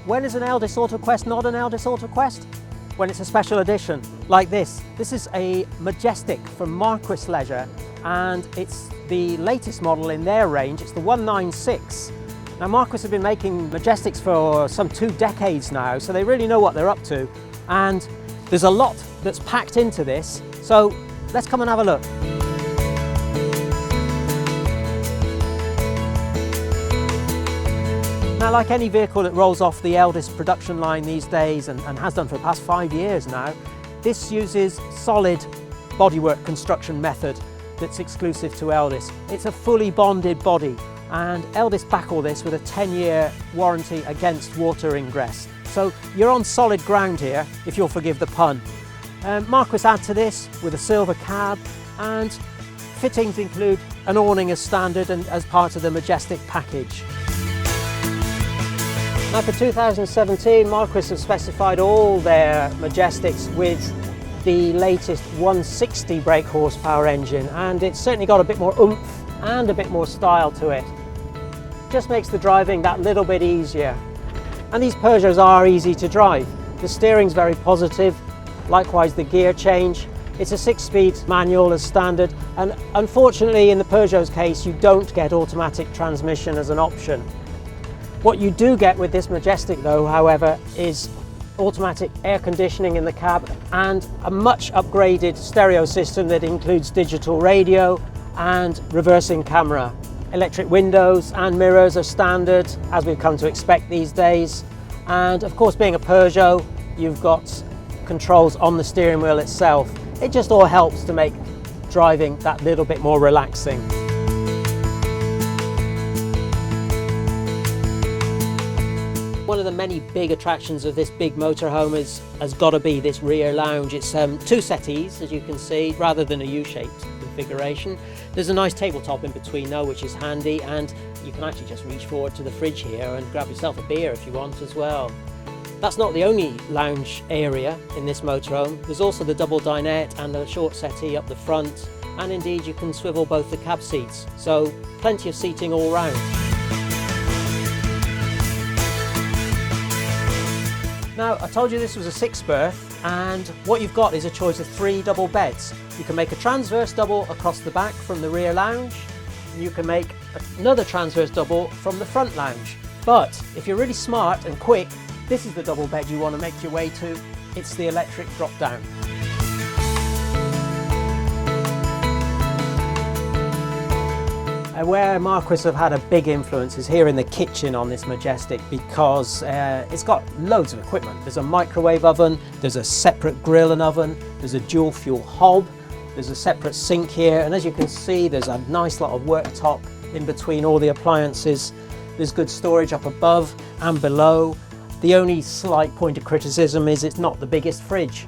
When is an Eldis AutoQuest not an Eldis AutoQuest? When it's a special edition, like this. This is a Majestic from Marquis Leisure, and it's the latest model in their range. It's the 196. Now, Marquis have been making Majestics for some 2 decades now, so they really know what they're up to. And there's a lot that's packed into this, so let's come and have a look. Now, like any vehicle that rolls off the Eldis production line these days, and has done for the past 5 years now, this uses solid bodywork construction method that's exclusive to Eldis. It's a fully bonded body, and Eldis back all this with a 10-year warranty against water ingress. So you're on solid ground here, if you'll forgive the pun. Marquis add to this with a silver cab, and fittings include an awning as standard and as part of the Majestic package. Now, for 2017, Marquis have specified all their Majestics with the latest 160 brake horsepower engine, and it's certainly got a bit more oomph and a bit more style to it. Just makes the driving that little bit easier. And these Peugeots are easy to drive. The steering's very positive, likewise the gear change. It's a 6-speed manual as standard, and unfortunately in the Peugeot's case you don't get automatic transmission as an option. What you do get with this Majestic though, however, is automatic air conditioning in the cab and a much upgraded stereo system that includes digital radio and reversing camera. Electric windows and mirrors are standard, as we've come to expect these days. And of course, being a Peugeot, you've got controls on the steering wheel itself. It just all helps to make driving that little bit more relaxing. One of the many big attractions of this big motorhome has got to be this rear lounge. It's 2 settees, as you can see, rather than a U-shaped configuration. There's a nice tabletop in between though, which is handy, and you can actually just reach forward to the fridge here and grab yourself a beer if you want as well. That's not the only lounge area in this motorhome. There's also the double dinette and a short settee up the front, and indeed you can swivel both the cab seats, so plenty of seating all round. Now, I told you this was a 6-berth, and what you've got is a choice of 3 double beds. You can make a transverse double across the back from the rear lounge, and you can make another transverse double from the front lounge. But if you're really smart and quick, this is the double bed you want to make your way to. It's the electric drop down. Where Marquis have had a big influence is here in the kitchen on this Majestic, because it's got loads of equipment. There's a microwave oven, there's a separate grill and oven, there's a dual fuel hob, there's a separate sink here, and as you can see there's a nice lot of worktop in between all the appliances. There's good storage up above and below. The only slight point of criticism is it's not the biggest fridge.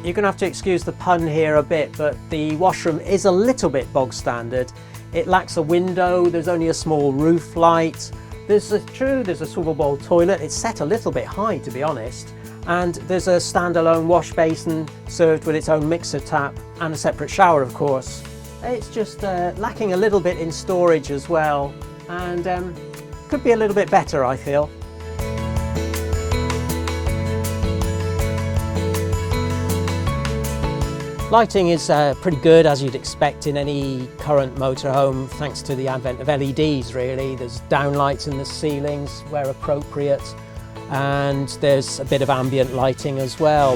You're going to have to excuse the pun here a bit, but the washroom is a little bit bog standard. It lacks a window, there's only a small roof light. There's a swivel bowl toilet. It's set a little bit high, to be honest. And there's a standalone wash basin served with its own mixer tap and a separate shower, of course. It's just lacking a little bit in storage as well, and could be a little bit better, I feel. Lighting is pretty good, as you'd expect in any current motorhome, thanks to the advent of LEDs really. There's downlights in the ceilings where appropriate, and there's a bit of ambient lighting as well.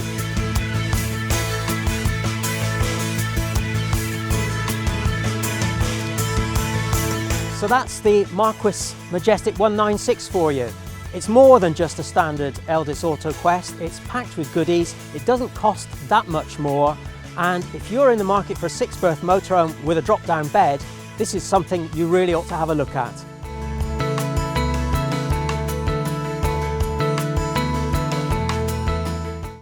So that's the Marquis Majestic 196 for you. It's more than just a standard Eldis AutoQuest. It's packed with goodies. It doesn't cost that much more. And if you're in the market for a 6-berth motorhome with a drop-down bed, this is something you really ought to have a look at.